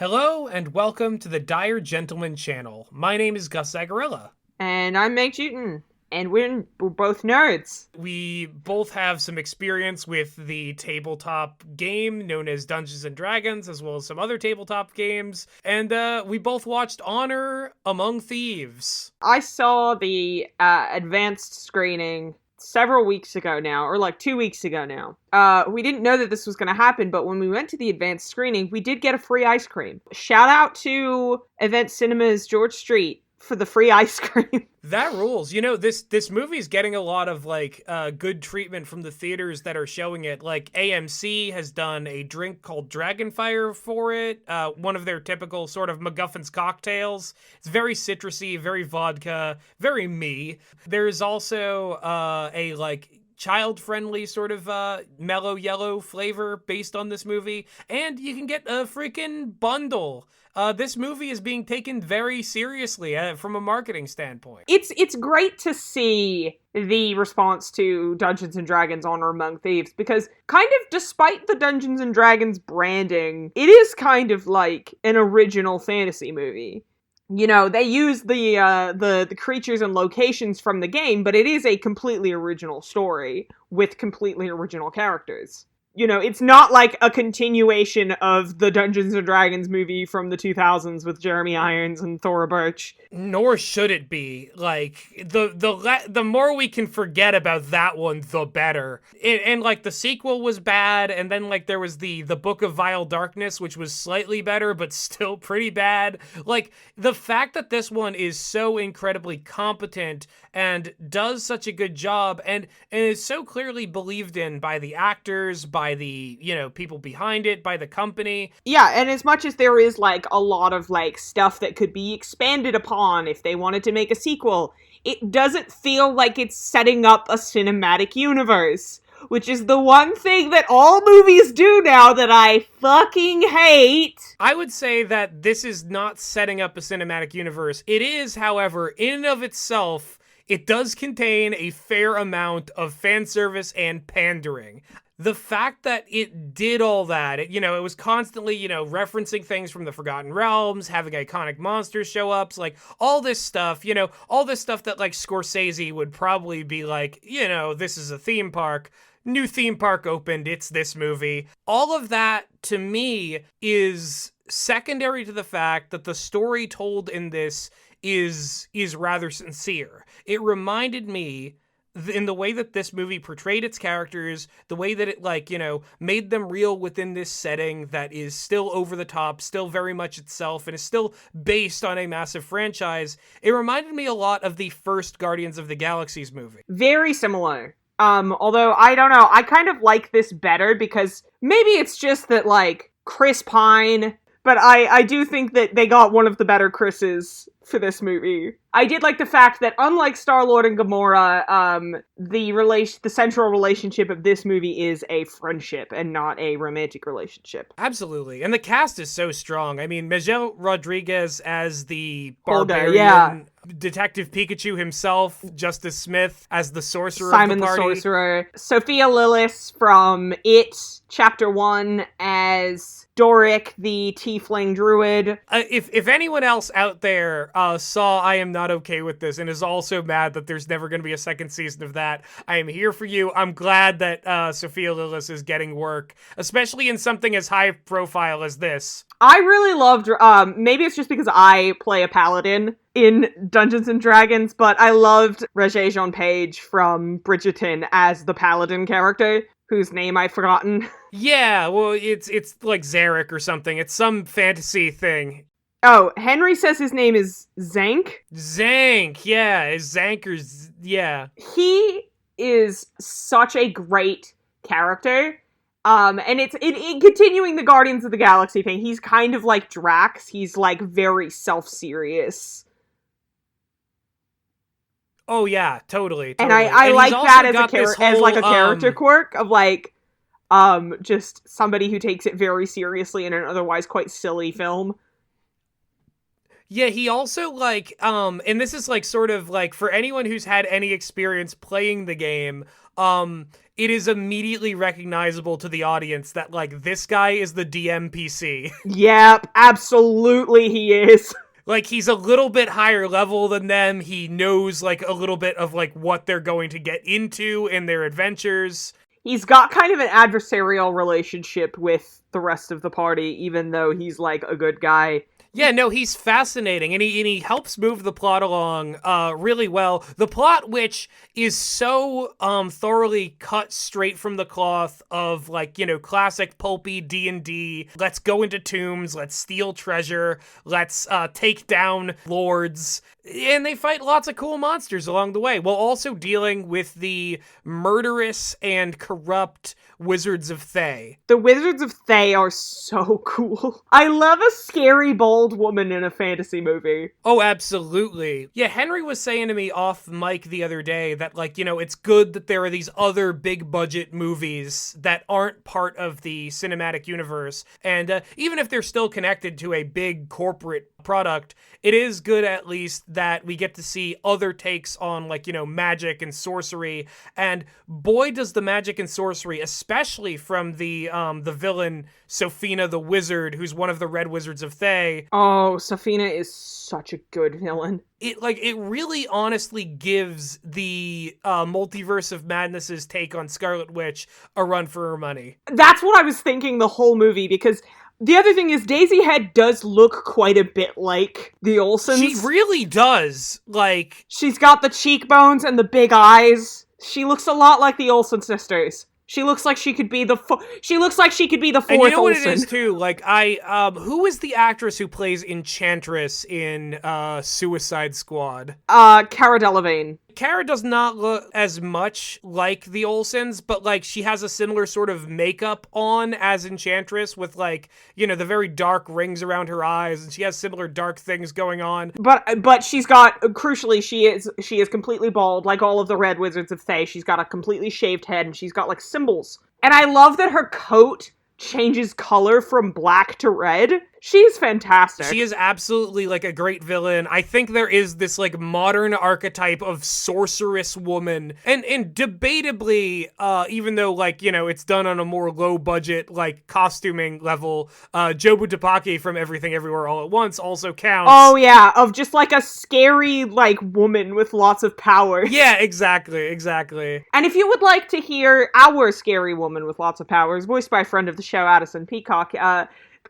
Hello and welcome to the Dire Gentleman channel. My name is Gus Zagarella. And I'm Meg Newton, and we're both nerds. We both have some experience with the tabletop game known as Dungeons and Dragons, as well as some other tabletop games, and we both watched Honor Among Thieves. I saw the advanced screening several weeks ago now, or like 2 weeks ago now. We didn't know that this was going to happen, but when we went to the advanced screening, we did get a free ice cream. Shout out to Event Cinemas George Street for the free ice cream. That rules. You know, this movie's getting a lot of good treatment from the theaters that are showing it. Like AMC has done a drink called Dragonfire for it. One of their typical sort of MacGuffin's cocktails. It's very citrusy, very vodka, very me. There's also a child-friendly sort of mellow yellow flavor based on this movie, and you can get a freaking bundle. This movie is being taken very seriously from a marketing standpoint. It's great to see the response to Dungeons and Dragons Honor Among Thieves, because kind of despite the Dungeons and Dragons branding, it is kind of like an original fantasy movie. You know, they use the creatures and locations from the game, but it is a completely original story with completely original characters. You know, it's not like a continuation of the Dungeons and Dragons movie from the 2000s with Jeremy Irons and Thora Birch. Nor should it be. Like, the more we can forget about that one, the better. And the sequel was bad, and then there was the Book of Vile Darkness, which was slightly better, but still pretty bad. Like, the fact that this one is so incredibly competent and does such a good job and is so clearly believed in by the actors, by the, people behind it, by the company. Yeah, and as much as there is a lot of stuff that could be expanded upon if they wanted to make a sequel, it doesn't feel like it's setting up a cinematic universe, which is the one thing that all movies do now that I fucking hate. I would say that this is not setting up a cinematic universe. It is, however, in and of itself, it does contain a fair amount of fan service and pandering. The fact that it did all that, it was constantly, referencing things from the Forgotten Realms, having iconic monsters show up, all this stuff, all this stuff that, Scorsese would probably be this is a theme park, new theme park opened, it's this movie. All of that, to me, is secondary to the fact that the story told in this is rather sincere. It reminded me, in the way that this movie portrayed its characters, the way that it, made them real within this setting that is still over the top, still very much itself, and is still based on a massive franchise, it reminded me a lot of the first Guardians of the Galaxy's movie. Very similar. Although, I don't know, I kind of like this better because maybe it's just that, Chris Pine, but I do think that they got one of the better Chris's for this movie. I did like the fact that, unlike Star-Lord and Gamora, the central relationship of this movie is a friendship and not a romantic relationship. Absolutely. And the cast is so strong. I mean, Miguel Rodriguez as the Holder, barbarian, yeah. Detective Pikachu himself, Justice Smith as the sorcerer Simon of the party. the Sorcerer. Sophia Lillis from It, Chapter 1 as Doric, the Tiefling Druid. If anyone else out there saw I Am Not Okay With This and is also mad that there's never going to be a second season of that, I am here for you. I'm glad that Sophia Lillis is getting work, especially in something as high profile as this. I really loved, maybe it's just because I play a paladin in Dungeons and Dragons, but I loved Regé-Jean Page from Bridgerton as the paladin character, whose name I've forgotten. Yeah, well, it's like Zarek or something. It's some fantasy thing. Oh, Henry says his name is Zank? Zank, yeah. Is Zank or... yeah. He is such a great character. And it's in continuing the Guardians of the Galaxy thing. He's kind of like Drax. He's very self-serious. Oh yeah, totally. And I like that as a character quirk of just somebody who takes it very seriously in an otherwise quite silly film. Yeah, he also and this is sort of for anyone who's had any experience playing the game, it is immediately recognizable to the audience that, like, this guy is the DMPC. Yep, absolutely he is. Like, he's a little bit higher level than them. He knows, like, a little bit of, like, what they're going to get into in their adventures. He's got kind of an adversarial relationship with the rest of the party, even though he's, like, a good guy. Yeah, no, he's fascinating, and he helps move the plot along really well. The plot, which is so thoroughly cut straight from the cloth of, like, you know, classic pulpy D&D. Let's go into tombs, let's steal treasure, let's take down lords, and they fight lots of cool monsters along the way, while also dealing with the murderous and corrupt Wizards of Thay. The Wizards of Thay are so cool. I love a scary, bold woman in a fantasy movie. Oh, absolutely. Yeah, Henry was saying to me off mic the other day that, like, you know, it's good that there are these other big budget movies that aren't part of the cinematic universe. And even if they're still connected to a big corporate product, it is good at least that we get to see other takes on, like, you know, magic and sorcery. And boy, does the magic and sorcery, especially from the villain Sophina the Wizard, who's one of the Red Wizards of Thay. Oh, Sophina is such a good villain. It really honestly gives the Multiverse of Madness's take on Scarlet Witch a run for her money. That's what I was thinking the whole movie, because the other thing is Daisy Head does look quite a bit like the Olsens. She really does. Like, she's got the cheekbones and the big eyes. She looks a lot like the Olsen sisters. She looks like she could be the she looks like she could be the fourth And you know Olsen. what it is too? Like, who is the actress who plays Enchantress in Suicide Squad? Cara Delevingne. Cara does not look as much like the Olsens, but, like, she has a similar sort of makeup on as Enchantress with, like, you know, the very dark rings around her eyes, and she has similar dark things going on. But she's got, crucially, she is completely bald, like all of the Red Wizards of Thay. She's got a completely shaved head, and she's got, like, symbols. And I love that her coat changes color from black to red. She's fantastic. She is absolutely, like, a great villain. I think there is this, like, modern archetype of sorceress woman. And debatably, even though, like, you know, it's done on a more low budget, like, costuming level, Jobu Tupaki from Everything Everywhere All at Once also counts. Oh, yeah, of just, like, a scary, like, woman with lots of power. Yeah, exactly. And if you would like to hear our scary woman with lots of powers, voiced by a friend of the show, Addison Peacock,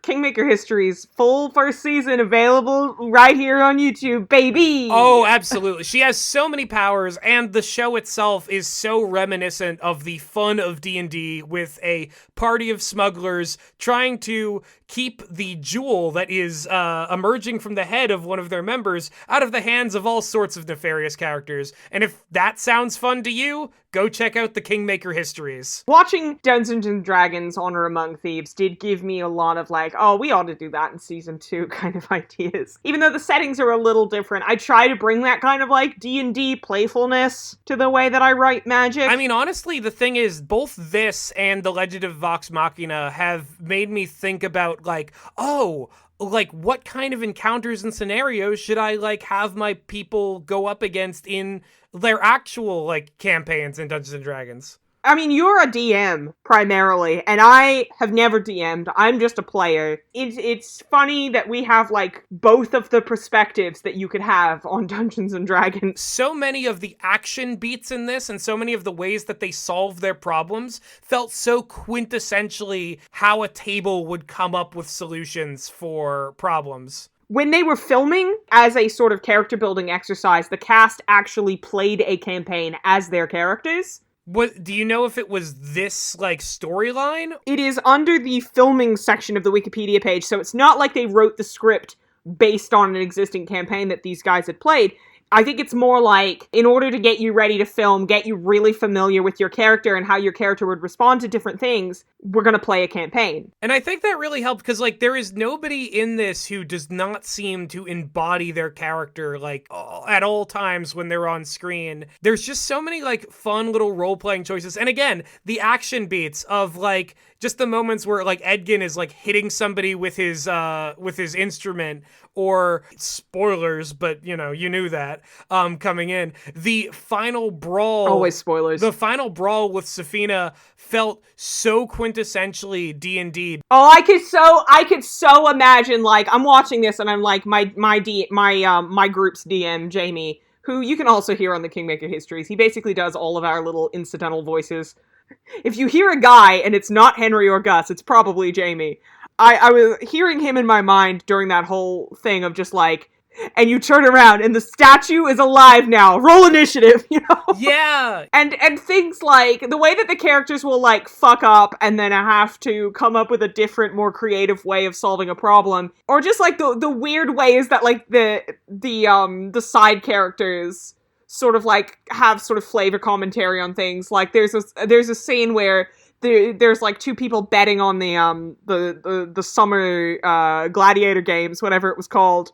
Kingmaker History's full first season available right here on YouTube, baby! Oh, absolutely. She has so many powers, and the show itself is so reminiscent of the fun of D&D, with a party of smugglers trying to keep the jewel that is emerging from the head of one of their members out of the hands of all sorts of nefarious characters. And if that sounds fun to you, go check out the Kingmaker Histories. Watching Dungeons & Dragons Honor Among Thieves did give me a lot of, like, oh, we ought to do that in season 2 kind of ideas. Even though the settings are a little different, I try to bring that kind of, like, D&D playfulness to the way that I write magic. I mean, honestly, the thing is, both this and The Legend of Vox Machina have made me think about, like, oh, like, what kind of encounters and scenarios should I, like, have my people go up against in their actual, like, campaigns in Dungeons & Dragons? I mean, you're a DM, primarily, and I have never DM'd. I'm just a player. It's funny that we have, like, both of the perspectives that you could have on Dungeons & Dragons. So many of the action beats in this, and so many of the ways that they solve their problems, felt so quintessentially how a table would come up with solutions for problems. When they were filming, as a sort of character-building exercise, the cast actually played a campaign as their characters. What, do you know if it was this, like, storyline? It is under the filming section of the Wikipedia page, so it's not like they wrote the script based on an existing campaign that these guys had played. I think it's more like, in order to get you ready to film, get you really familiar with your character and how your character would respond to different things, we're gonna play a campaign. And I think that really helped, because, like, there is nobody in this who does not seem to embody their character, like, at all times when they're on screen. There's just so many, like, fun little role-playing choices. And again, the action beats of, like, just the moments where like Edgin is like hitting somebody with his instrument, or spoilers, but you know, you knew that coming in. The final brawl, always spoilers. The final brawl with Safina felt so quintessentially D&D. Oh, I could so imagine, like, I'm watching this and I'm like, my group's DM, Jamie, who you can also hear on the Kingmaker Histories, he basically does all of our little incidental voices. If you hear a guy and it's not Henry or Gus, it's probably Jamie. I was hearing him in my mind during that whole thing of just like, and you turn around and the statue is alive now. Roll initiative, you know? Yeah. And things like the way that the characters will like fuck up and then have to come up with a different, more creative way of solving a problem, or just like the weird ways that like the side characters sort of like have sort of flavor commentary on things. Like there's a scene where there's like two people betting on the summer gladiator games, whatever it was called.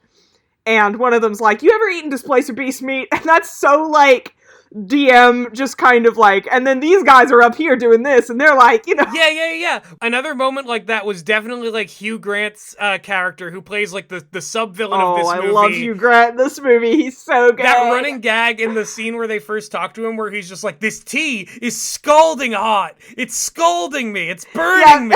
And one of them's like, you ever eaten Displacer Beast meat? And that's so, like, DM just kind of like, and then these guys are up here doing this, and they're like, you know. Yeah. Another moment like that was definitely, like, Hugh Grant's character, who plays, like, the sub-villain of this movie. Oh, I love Hugh Grant in this movie. He's so good. That running gag in the scene where they first talk to him, where he's just like, this tea is scalding hot. It's scalding me. It's burning me.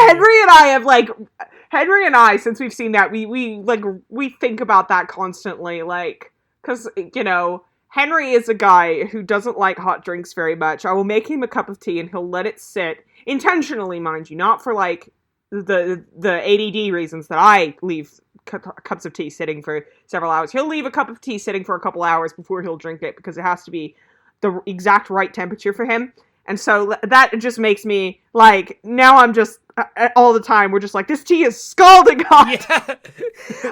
Henry and I, since we've seen that, we think about that constantly, like, because, you know, Henry is a guy who doesn't like hot drinks very much. I will make him a cup of tea and he'll let it sit, intentionally, mind you, not for, like, the ADD reasons that I leave cups of tea sitting for several hours. He'll leave a cup of tea sitting for a couple hours before he'll drink it, because it has to be the exact right temperature for him. And so that just makes me, like, now I'm just, all the time, we're just like, this tea is scalding hot! Yeah.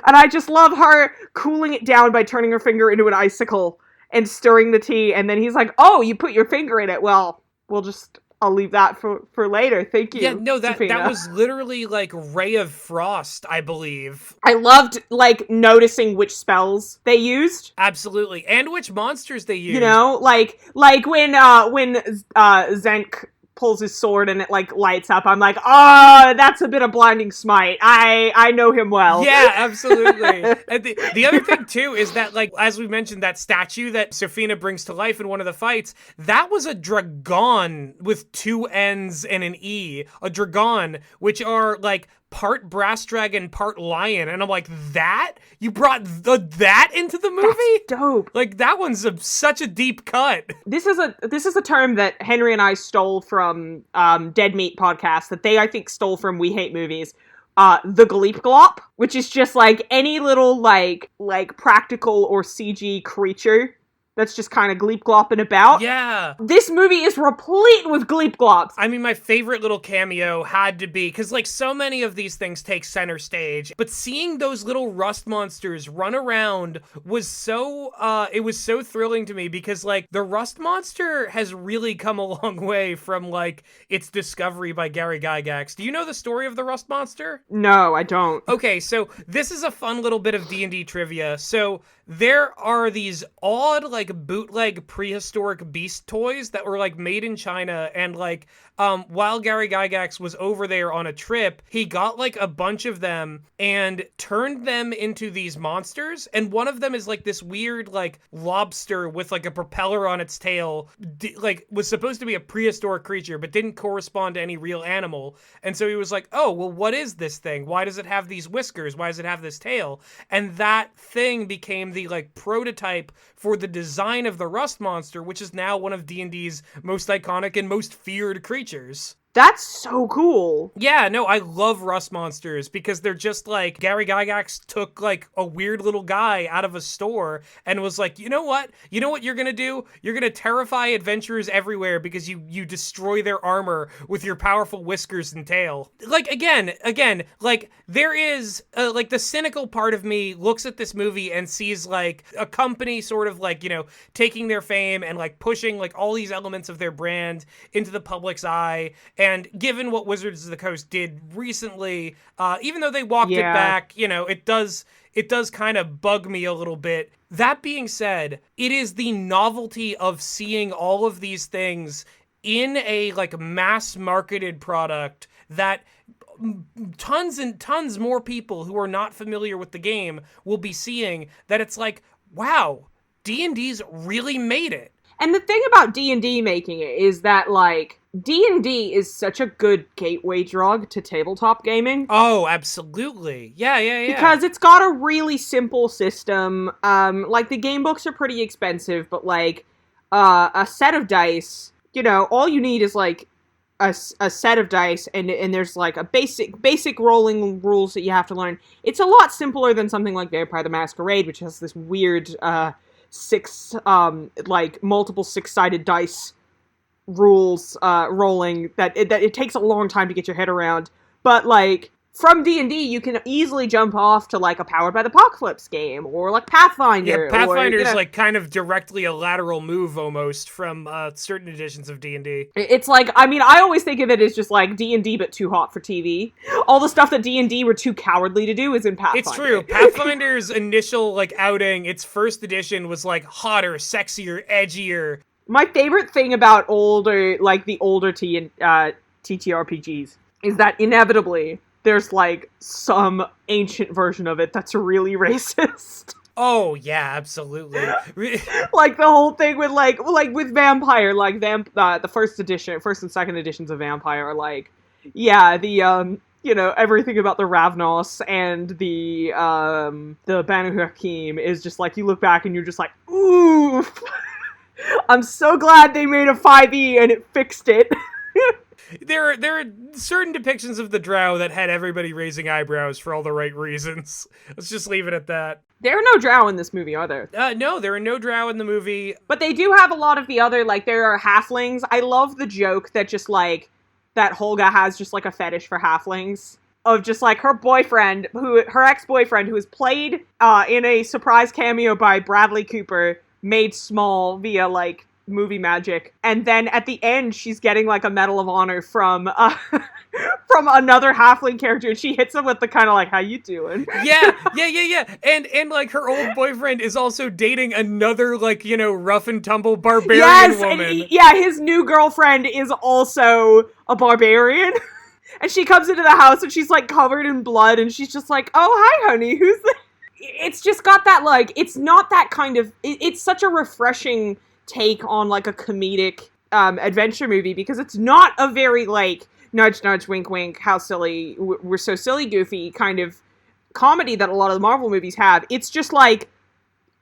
And I just love her cooling it down by turning her finger into an icicle and stirring the tea, and then he's like, oh, you put your finger in it, well, I'll leave that for later, thank you. Yeah, no, that Safina. was literally, like, Ray of Frost, I believe. I loved, like, noticing which spells they used. Absolutely, and which monsters they used. You know, like when Zenk pulls his sword and it like lights up, I'm like, oh, that's a bit of blinding smite. I know him well. Yeah, absolutely. And the other thing too is that, like, as we mentioned, that statue that Safina brings to life in one of the fights, that was a dragon with two N's and an E. A dragon, which are like part brass dragon, part lion, and I'm like, that? You brought that into the movie? That's dope. Like, that one's such a deep cut. This is a term that Henry and I stole from Dead Meat podcast, that they, I think, stole from We Hate Movies. The Gleep Glop, which is just like any little like practical or CG creature that's just kind of gleep glopping about. Yeah. This movie is replete with gleep glops. I mean, my favorite little cameo had to be, because, like, so many of these things take center stage, but seeing those little rust monsters run around was so, it was so thrilling to me, because, like, the rust monster has really come a long way from, like, its discovery by Gary Gygax. Do you know the story of the rust monster? No, I don't. Okay, so this is a fun little bit of D&D trivia. So there are these odd, like, bootleg prehistoric beast toys that were, like, made in China, and, like, while Gary Gygax was over there on a trip, he got, like, a bunch of them and turned them into these monsters, and one of them is, like, this weird, like, lobster with, like, a propeller on its tail, like, was supposed to be a prehistoric creature, but didn't correspond to any real animal, and so he was like, oh, well, what is this thing? Why does it have these whiskers? Why does it have this tail? And that thing became the, like, prototype for the design of the rust monster, which is now one of D&D's most iconic and most feared creatures. That's so cool. Yeah, no, I love rust monsters because they're just like, Gary Gygax took like a weird little guy out of a store and was like, you know what? You know what you're gonna do? You're gonna terrify adventurers everywhere because you destroy their armor with your powerful whiskers and tail. Like, again, like, there is, like, the cynical part of me looks at this movie and sees, like, a company sort of, like, you know, taking their fame and, like, pushing, like, all these elements of their brand into the public's eye. And given what Wizards of the Coast did recently, even though they walked it back, you know, it does kind of bug me a little bit. That being said, it is the novelty of seeing all of these things in a, like, mass marketed product that tons and tons more people who are not familiar with the game will be seeing, that it's like, wow, D&D's really made it. And the thing about D&D making it is that, like, D&D is such a good gateway drug to tabletop gaming. Oh, absolutely. Yeah. Because it's got a really simple system. Like, the game books are pretty expensive, but, like, a set of dice, you know, all you need is, like, a set of dice, and there's, like, a basic rolling rules that you have to learn. It's a lot simpler than something like Vampire the Masquerade, which has this weird, multiple six-sided dice rules rolling that it takes a long time to get your head around. But, like, from D&D, you can easily jump off to, like, a Powered by the Apocalypse game, or, like, Pathfinder. Yeah, Pathfinder's, or, like, kind of directly a lateral move, almost, from certain editions of D&D. It's like, I mean, I always think of it as just, like, D&D, but too hot for TV. All the stuff that D&D were too cowardly to do is in Pathfinder. It's true. Pathfinder's initial, like, outing, its first edition was, like, hotter, sexier, edgier. My favorite thing about the older TTRPGs is that inevitably there's, like, some ancient version of it that's really racist. Oh, yeah, absolutely. Like, the whole thing with, like with Vampire, like, the first and second editions of Vampire are, like, yeah, the, you know, everything about the Ravnos and the Banu Hakim is just, like, you look back and you're just like, ooh, I'm so glad they made a 5e and it fixed it. There are certain depictions of the Drow that had everybody raising eyebrows for all the right reasons. Let's just leave it at that. There are no Drow in this movie, are there? No, there are no Drow in the movie. But they do have a lot of the other, like, there are halflings. I love the joke that just, like, that Holga has just, like, a fetish for halflings. Of just, like, her ex-boyfriend, who was played in a surprise cameo by Bradley Cooper, made small via, like, movie magic, and then at the end she's getting, like, a Medal of Honor from another halfling character, and she hits him with the kind of, like, how you doing? Yeah. And like, her old boyfriend is also dating another, like, you know, rough and tumble barbarian woman. And his new girlfriend is also a barbarian. And she comes into the house and she's, like, covered in blood, and she's just like, oh, hi, honey, who's this? It's just got that, like, it's not that kind of, it's such a refreshing take on, like, a comedic adventure movie, because it's not a very, like, nudge nudge wink wink, how silly, we're so silly goofy kind of comedy that a lot of the Marvel movies have. It's just, like,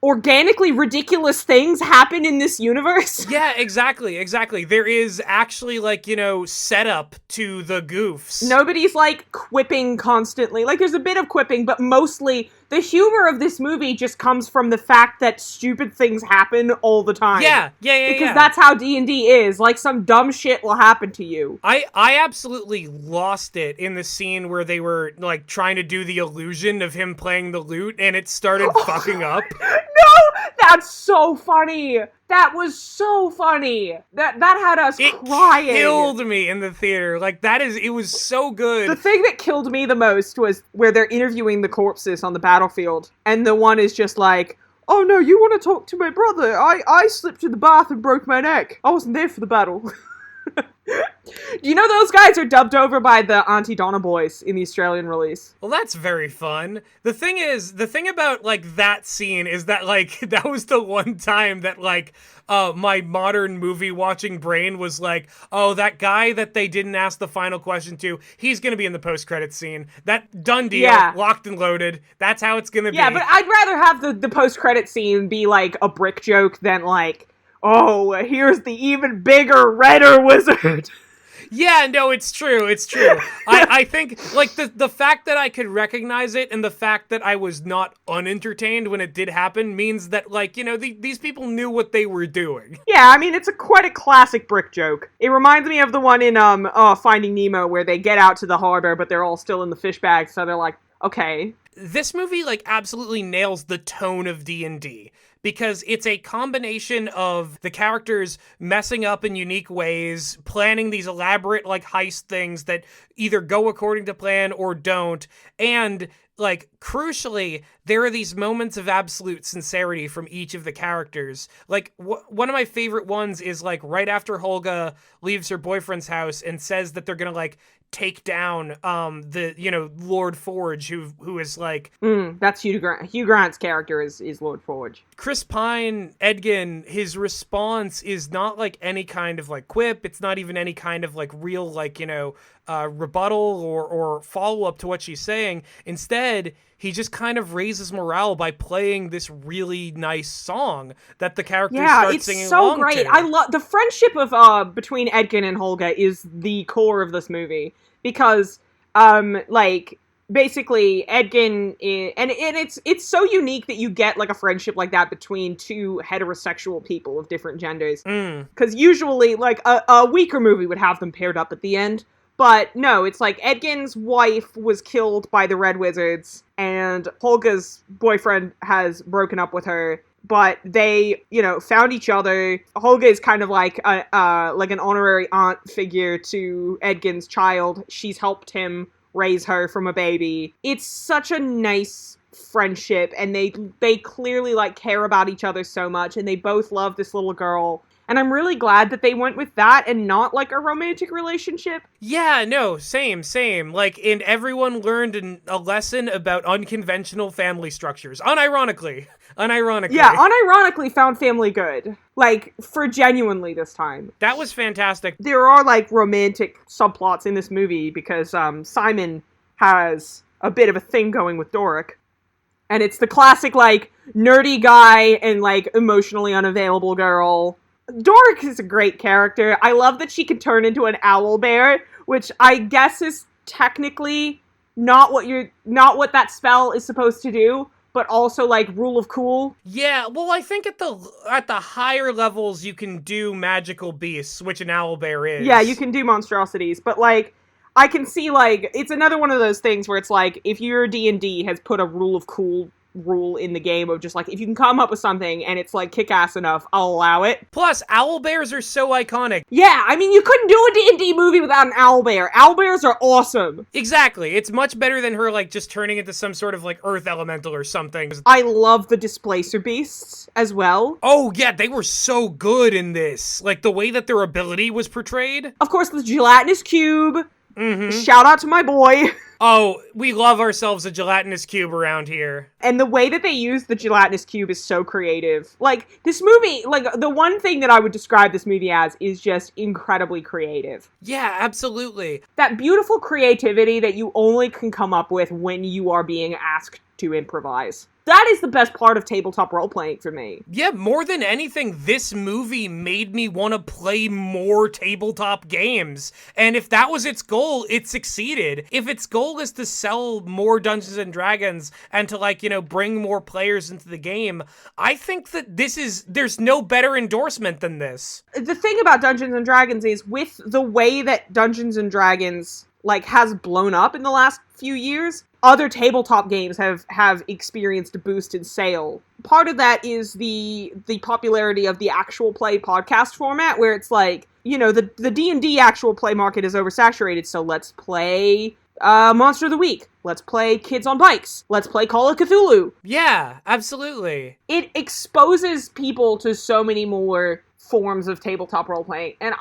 organically ridiculous things happen in this universe. Yeah, exactly. There is actually, like, you know, setup to the goofs. Nobody's, like, quipping constantly. Like, there's a bit of quipping, but mostly the humor of this movie just comes from the fact that stupid things happen all the time. Yeah. Because that's how D&D is. Like, some dumb shit will happen to you. I absolutely lost it in the scene where they were, like, trying to do the illusion of him playing the lute, and it started fucking up. No! That's so funny! That was so funny! That had us crying. It killed me in the theater. Like, it was so good. The thing that killed me the most was where they're interviewing the corpses on the battlefield, and the one is just like, oh no, you want to talk to my brother? I slipped in the bath and broke my neck. I wasn't there for the battle. Do you know those guys are dubbed over by the Auntie Donna boys in the Australian release? Well, that's very fun. The thing about, like, that scene is that, like, that was the one time that, like, my modern movie watching brain was like, oh, that guy that they didn't ask the final question to, he's gonna be in the post-credits scene. That done deal, locked and loaded. That's how it's gonna be. Yeah, but I'd rather have the post-credit scene be, like, a brick joke than, like, oh, here's the even bigger, redder wizard. Yeah, no, it's true. I think, like, the fact that I could recognize it and the fact that I was not unentertained when it did happen means that, like, you know, these people knew what they were doing. Yeah, I mean, it's quite a classic brick joke. It reminds me of the one in Finding Nemo where they get out to the harbor, but they're all still in the fish bag, so they're like, okay. This movie, like, absolutely nails the tone of D&D. Because it's a combination of the characters messing up in unique ways, planning these elaborate, like, heist things that either go according to plan or don't, and, like, crucially, there are these moments of absolute sincerity from each of the characters. Like, one of my favorite ones is, like, right after Holga leaves her boyfriend's house and says that they're gonna, like, take down Lord Forge, who is like That's Hugh Grant. Hugh Grant's character is Lord Forge. Chris Pine, Edgin, his response is not like any kind of like quip. It's not even any kind of like real like, rebuttal or follow-up to what she's saying. Instead, he just kind of raises morale by playing this really nice song that the characters start singing along to. Yeah, it's so great. I love the friendship of between Edgin and Holga is the core of this movie, because basically Edgin and it's so unique that you get like a friendship like that between two heterosexual people of different genders. Because usually like a weaker movie would have them paired up at the end. But no, it's like Edgin's wife was killed by the Red Wizards, and Holga's boyfriend has broken up with her. But they, found each other. Holga is kind of like an honorary aunt figure to Edgin's child. She's helped him raise her from a baby. It's such a nice friendship, and they clearly like care about each other so much, and they both love this little girl. And I'm really glad that they went with that and not like a romantic relationship. Yeah, no, same. Like, and everyone learned a lesson about unconventional family structures. Unironically. Yeah, unironically found family good. Like, for genuinely this time. That was fantastic. There are like romantic subplots in this movie because Simon has a bit of a thing going with Doric. And it's the classic like nerdy guy and like emotionally unavailable girl. Doric is a great character. I love that she can turn into an owl bear, which I guess is technically not what that spell is supposed to do, but also like rule of cool. Yeah, well, I think at the higher levels you can do magical beasts, which an owl bear is. Yeah, you can do monstrosities, but like I can see like it's another one of those things where it's like if your D&D has put a rule of cool rule in the game of just like if you can come up with something and it's like kick-ass enough, I'll allow it. Plus, owl bears are so iconic. Yeah, I mean, you couldn't do a D&D movie without an owl bear. Owl bears are awesome. Exactly. It's much better than her like just turning into some sort of like earth elemental or something. I love the displacer beasts as well. Oh yeah, they were so good in this. Like the way that their ability was portrayed. Of course, the gelatinous cube. Mm-hmm. Shout out to my boy. Oh, we love ourselves a gelatinous cube around here. And the way that they use the gelatinous cube is so creative. Like, this movie, like, the one thing that I would describe this movie as is just incredibly creative. Yeah, absolutely. That beautiful creativity that you only can come up with when you are being asked to improvise. That is the best part of tabletop role-playing for me. Yeah, more than anything, this movie made me want to play more tabletop games. And if that was its goal, it succeeded. If its goal is to sell more Dungeons & Dragons and to, like, bring more players into the game, I think that there's no better endorsement than this. The thing about Dungeons & Dragons is with the way that Dungeons & Dragons, like, has blown up in the last few years, other tabletop games have experienced a boost in sale. Part of that is the popularity of the actual play podcast format, where it's like, the D&D actual play market is oversaturated, so let's play Monster of the Week. Let's play Kids on Bikes. Let's play Call of Cthulhu. Yeah, absolutely. It exposes people to so many more forms of tabletop role-playing, and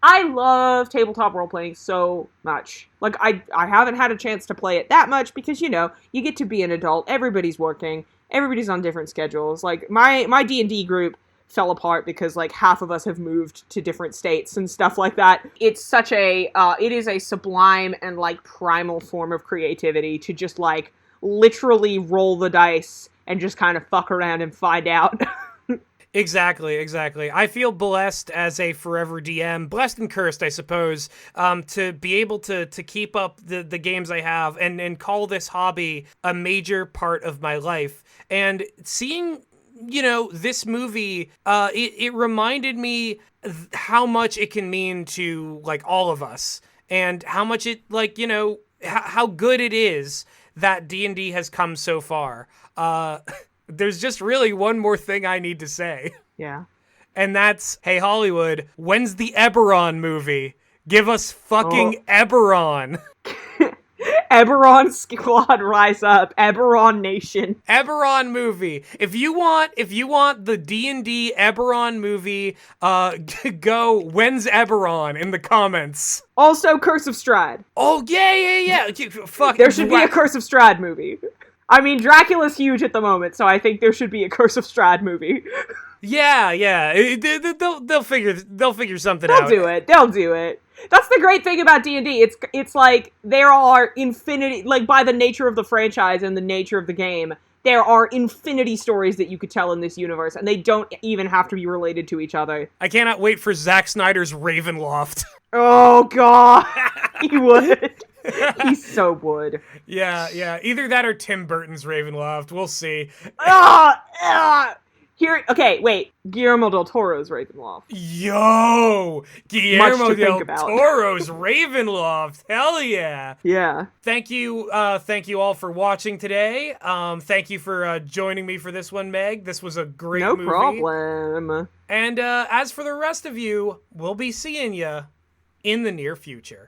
I love tabletop role-playing so much. Like, I haven't had a chance to play it that much because, you get to be an adult. Everybody's working. Everybody's on different schedules. Like, my D&D group fell apart because, like, half of us have moved to different states and stuff like that. It's such it is a sublime and, like, primal form of creativity to just, like, literally roll the dice and just kind of fuck around and find out. Exactly. I feel blessed as a forever DM, blessed and cursed, I suppose, to be able to keep up the games I have and call this hobby a major part of my life. And seeing, this movie, it reminded me how much it can mean to, like, all of us and how much it, like, how good it is that D&D has come so far. There's just really one more thing I need to say. Yeah. And that's, hey, Hollywood, when's the Eberron movie? Give us fucking Eberron. Eberron Squad rise up. Eberron Nation. Eberron movie. If you want the D&D Eberron movie, go when's Eberron in the comments. Also, Curse of Strahd. Oh yeah. Fuck. There should be a Curse of Strahd movie. I mean, Dracula's huge at the moment, so I think there should be a Curse of Strahd movie. Yeah. They'll figure something out. They'll do it. That's the great thing about D&D. It's like there are infinity, like by the nature of the franchise and the nature of the game, there are infinity stories that you could tell in this universe, and they don't even have to be related to each other. I cannot wait for Zack Snyder's Ravenloft. Oh god, he would. He so would. Yeah. Either that or Tim Burton's Ravenloft. We'll see. Here, okay, wait. Guillermo del Toro's Ravenloft. Yo! Guillermo del about. Toro's Ravenloft. Hell yeah. Yeah. Thank you all for watching today. Thank you for joining me for this one, Meg. This was a great movie. No problem. And as for the rest of you, we'll be seeing you in the near future.